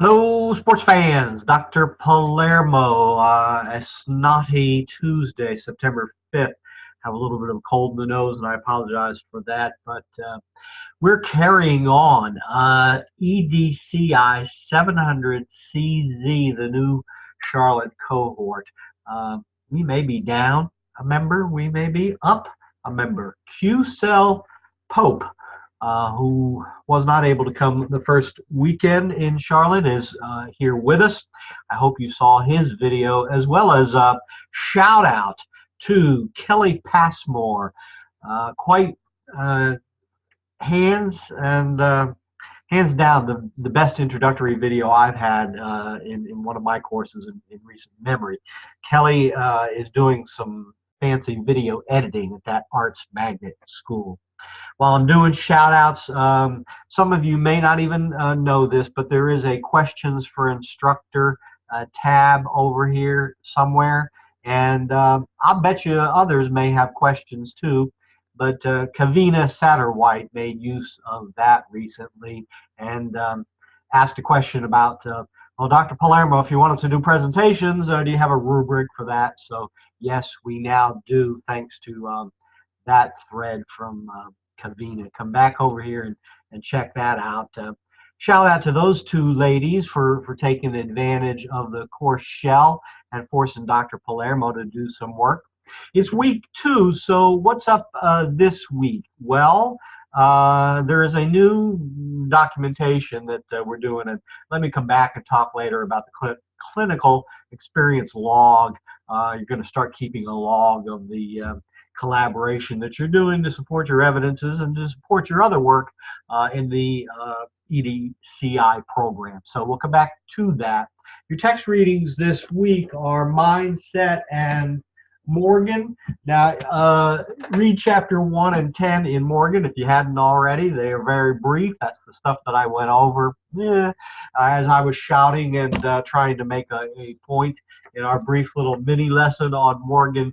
Hello, sports fans. Dr. Palermo. A snotty Tuesday, September 5th. Have a little bit of a cold in the nose, and I apologize for that. But we're carrying on. EDCI 700CZ, the new Charlotte cohort. We may be down a member. We may be up a member. Q Cell Pope, who was not able to come the first weekend in Charlotte, is here with us. I hope you saw his video, as well as shout out to Kelly Passmore. Quite hands and hands down the best introductory video I've had in one of my courses in recent memory. Kelly is doing some fancy video editing at that Arts Magnet School. While I'm doing shout outs, some of you may not even know this, but there is a questions for instructor tab over here somewhere. And I'll bet you others may have questions too. But Kavina Satterwhite made use of that recently and asked a question about, well, Dr. Palermo, if you want us to do presentations, do you have a rubric for that? So yes, we now do, thanks to that thread from Kavina. Come back over here and check that out. Shout out to those two ladies for taking advantage of the course shell and forcing Dr. Palermo to do some work. It's week 2, so what's up this week? Well, there is a new documentation that we're doing, and let me come back and talk later about the clinical experience log. You're going to start keeping a log of the collaboration that you're doing to support your evidences and to support your other work in the EDCI program. So we'll come back to that. Your text readings this week are Mindset and Morgan. Now, read chapter 1 and 10 in Morgan if you hadn't already. They are very brief. That's the stuff that I went over as I was shouting and trying to make a point in our brief little mini lesson on Morgan,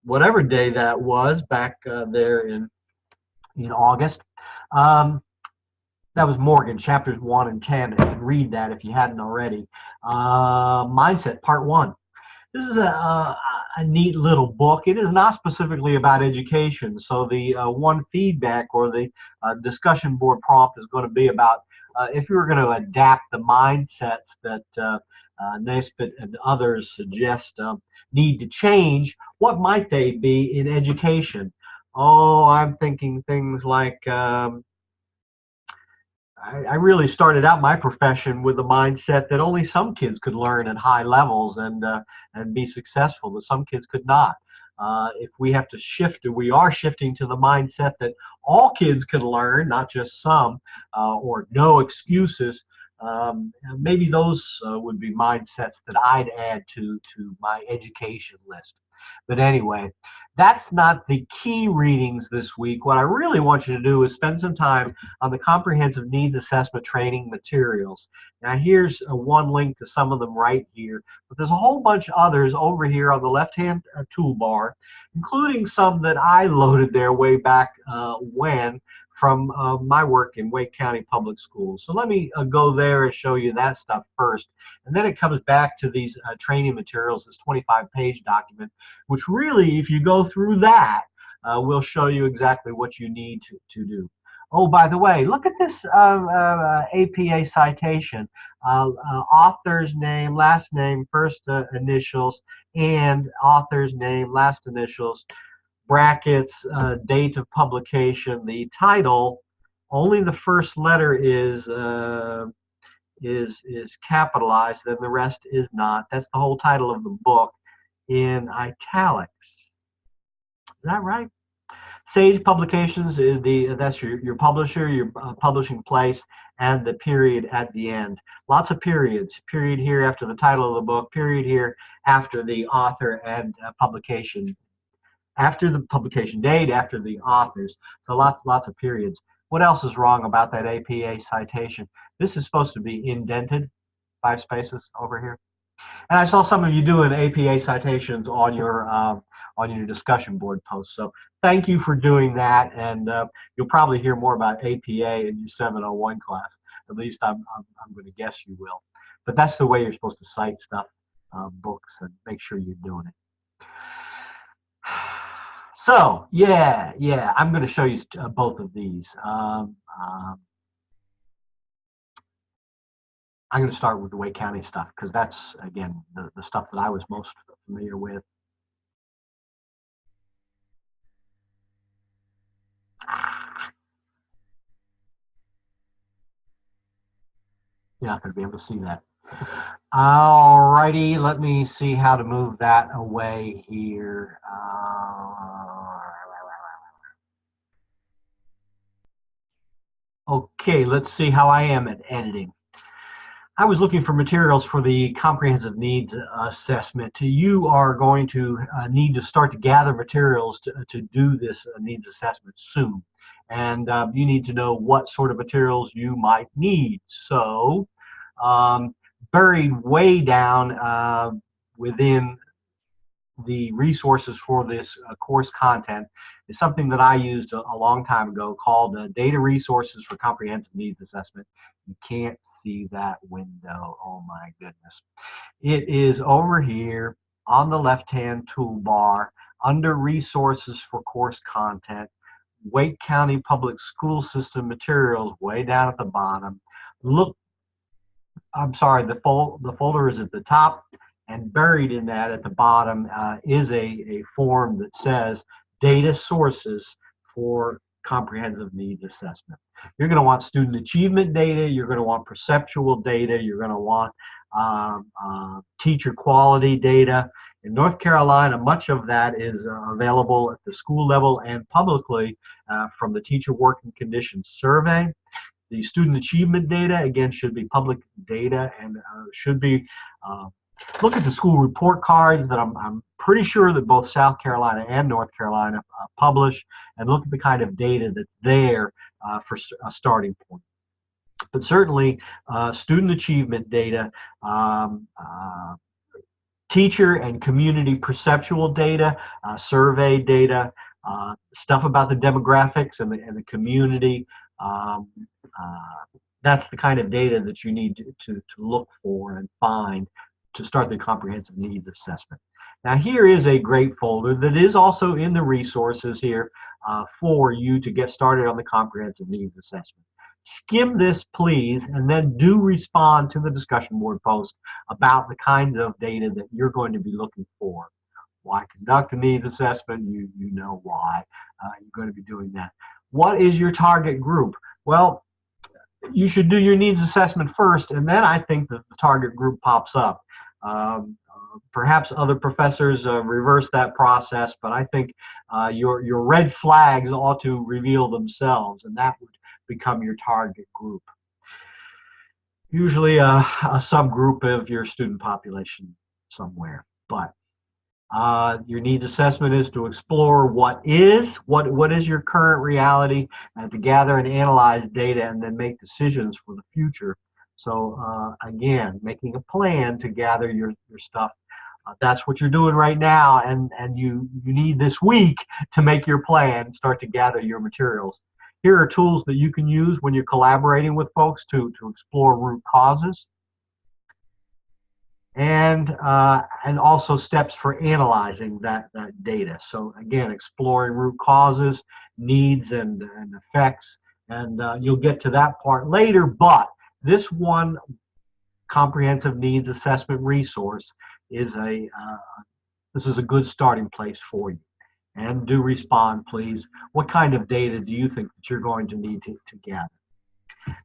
whatever day that was, back there in August. That was Morgan, chapters 1 and 10, and read that if you hadn't already. Mindset, part 1. This is a neat little book. It is not specifically about education, so the one feedback or the discussion board prompt is going to be about if you were going to adapt the mindsets that Naisbitt and others suggest need to change, what might they be in education? Oh, I'm thinking things like I really started out my profession with the mindset that only some kids could learn at high levels and be successful, but some kids could not. If we have to shift, or we are shifting to the mindset that all kids can learn, not just some, or no excuses, maybe those would be mindsets that I'd add to my education list. But anyway, that's not the key readings this week. What I really want you to do is spend some time on the comprehensive needs assessment training materials. Now here's one link to some of them right here, but there's a whole bunch of others over here on the left-hand toolbar, including some that I loaded there way back when from my work in Wake County Public Schools. So let me go there and show you that stuff first. And then it comes back to these training materials, this 25-page document, which really, if you go through that, will show you exactly what you need to do. Oh, by the way, look at this APA citation. Author's name, last name, first initials, and author's name, last initials, brackets, date of publication, the title. Only the first letter is capitalized, and the rest is not. That's the whole title of the book in italics. Is that right? Sage Publications is that's your publisher, your publishing place, and the period at the end. Lots of periods. Period here after the title of the book. Period here after the author and publication. After the publication date, after the authors. So lots of periods. What else is wrong about that APA citation? This is supposed to be indented, 5 spaces over here. And I saw some of you doing APA citations on your discussion board posts. So thank you for doing that, and you'll probably hear more about APA in your 701 class. At least I'm going to guess you will. But that's the way you're supposed to cite stuff, books, and make sure you're doing it. So yeah, I'm going to show you both of these. I'm going to start with the Wake County stuff because that's, again, the stuff that I was most familiar with. You're not going to be able to see that. Alrighty, let me see how to move that away here. Okay, let's see how I am at editing. I was looking for materials for the comprehensive needs assessment. You are going to need to start to gather materials to do this needs assessment soon. And you need to know what sort of materials you might need. So, buried way down within the resources for this course content is something that I used a long time ago called Data Resources for Comprehensive Needs Assessment. You can't see that window. Oh my goodness. It is over here on the left-hand toolbar under Resources for Course Content, Wake County Public School System Materials way down at the bottom. Look, I'm sorry, the folder is at the top, and buried in that at the bottom is a form that says Data Sources for Comprehensive Needs Assessment. You're going to want student achievement data, you're going to want perceptual data, you're going to want teacher quality data. In North Carolina, much of that is available at the school level and publicly from the Teacher Working Conditions Survey. The student achievement data, again, should be public data and should be, look at the school report cards that I'm pretty sure that both South Carolina and North Carolina publish, and look at the kind of data that's there for a starting point. But certainly, student achievement data, teacher and community perceptual data, survey data, stuff about the demographics and the community. That's the kind of data that you need to look for and find to start the comprehensive needs assessment. Now here is a great folder that is also in the resources here for you to get started on the comprehensive needs assessment. Skim this, please, and then do respond to the discussion board post about the kinds of data that you're going to be looking for. Why conduct a needs assessment? You know why you're going to be doing that. What is your target group? Well, you should do your needs assessment first, and then I think that the target group pops up. Perhaps other professors reverse that process, but I think your red flags ought to reveal themselves, and that would become your target group. Usually a subgroup of your student population somewhere, but your needs assessment is to explore what is your current reality, and to gather and analyze data and then make decisions for the future. So again, making a plan to gather your stuff. That's what you're doing right now, and you need this week to make your plan, start to gather your materials. Here are tools that you can use when you're collaborating with folks to explore root causes. And also steps for analyzing that data. So again, exploring root causes, needs, and effects, and you'll get to that part later, but this one comprehensive needs assessment resource is this is a good starting place for you. And do respond, please. What kind of data do you think that you're going to need to gather?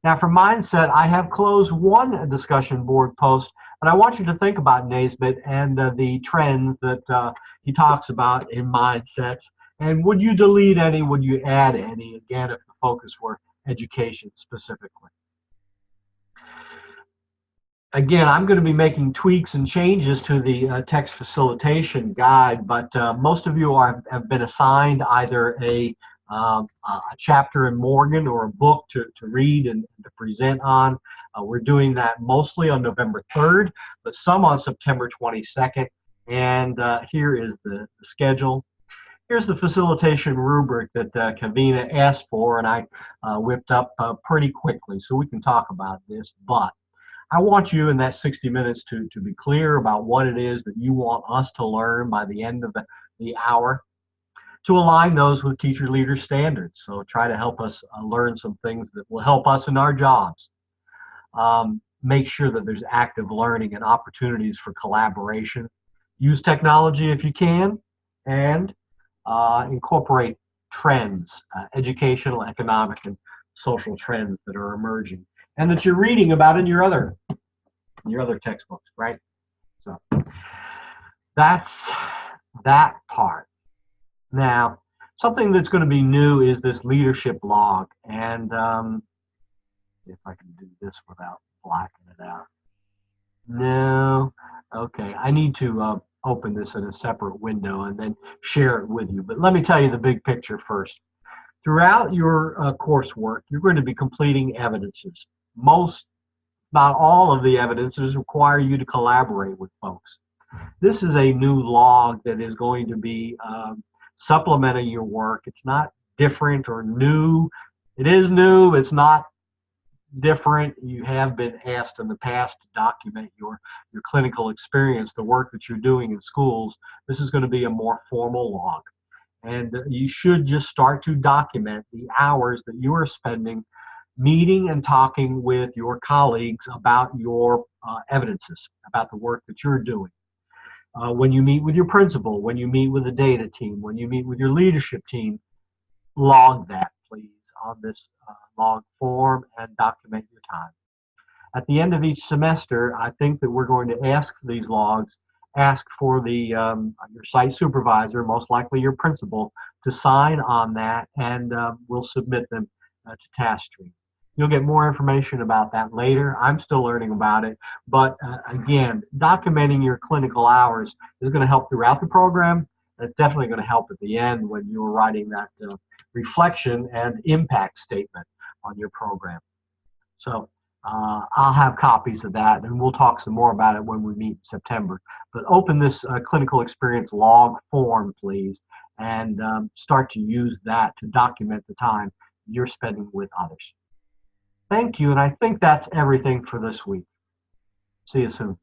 Now for mindset, I have closed one discussion board post, but I want you to think about Naismith and the trends that he talks about in mindsets. And would you delete any? Would you add any? Again, if the focus were education specifically. Again, I'm going to be making tweaks and changes to the text facilitation guide, but most of you have been assigned either a chapter in Morgan or a book to read and to present on. We're doing that mostly on November 3rd, but some on September 22nd. And here is the schedule. Here's the facilitation rubric that Kavina asked for, and I whipped up pretty quickly, so we can talk about this. But I want you in that 60 minutes to be clear about what it is that you want us to learn by the end of the hour, to align those with teacher leader standards. So try to help us learn some things that will help us in our jobs. Make sure that there's active learning and opportunities for collaboration. Use technology if you can, and incorporate trends, educational, economic, and social trends that are emerging, and that you're reading about in your other textbooks, right? So that's that part. Now, something that's going to be new is this leadership log, and if I can do this without blacking it out. No, okay. I need to open this in a separate window and then share it with you. But let me tell you the big picture first. Throughout your coursework, you're going to be completing evidences. Most, not all of the evidences require you to collaborate with folks. This is a new log that is going to be supplementing your work. It's not different or new. It is new. It's not different. You have been asked in the past to document your clinical experience, the work that you're doing in schools. This is going to be a more formal log. And you should just start to document the hours that you are spending meeting and talking with your colleagues about your evidences, about the work that you're doing. When you meet with your principal, when you meet with the data team, when you meet with your leadership team, log that, please, on this log form and document your time. At the end of each semester, I think that we're going to ask for these logs, ask for the your site supervisor, most likely your principal, to sign on that, and we'll submit them to TaskStream. You'll get more information about that later. I'm still learning about it, but again, documenting your clinical hours is going to help throughout the program. It's definitely going to help at the end when you're writing that reflection and impact statement on your program. So I'll have copies of that, and we'll talk some more about it when we meet in September. But open this clinical experience log form, please, and start to use that to document the time you're spending with others. Thank you, and I think that's everything for this week. See you soon.